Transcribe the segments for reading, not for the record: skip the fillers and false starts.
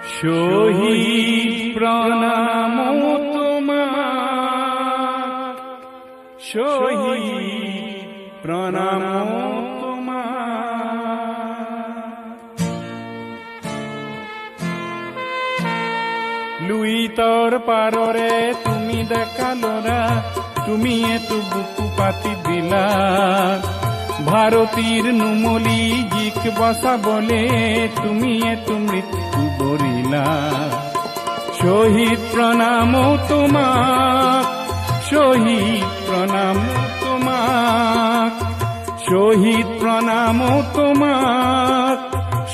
শহীদ প্রণাম তোমার, শহীদ প্রণাম তোমার। লুই তোর পাররে তুমি দেখালোরা, তুমি এত বুকু পাতি দিলা। ভারতীর নুমলি জিক বসা বলে তুমি এত মৃত্যু বরিলা। শহীদ প্রণাম তোমার, শহীদ প্রণাম তোমার, শহীদ প্রণাম তোমার,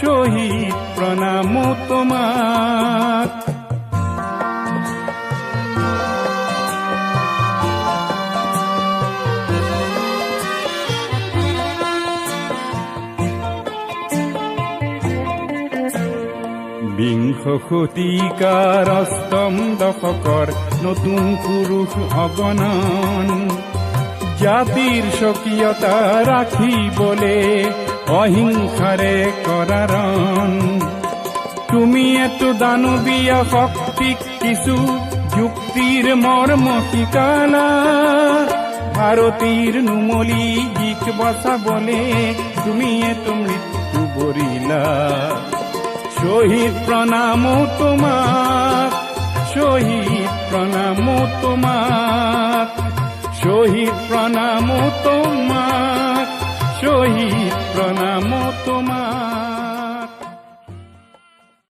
শহীদ প্রণাম তোমার। বিংশ শতিকাৰ অষ্টম দশকৰ নতুন পুৰুষ অগণন, জাতিৰ স্বকীয়তা ৰাখিবলে অহিংসাৰে কৰাৰণ। তুমি এতো দানৱীয় শক্তিক কিছু যুক্তিৰ মৰ্ম শিকালা। ভাৰতীৰ নুমলি জিক বচাবলে তুমি এতো মৃত্যু বৰিলা। শহীদ প্রণাম তোমার, শহীদ প্রণাম তোমার, শহীদ প্রণাম তোমার, শহীদ প্রণাম তোমার।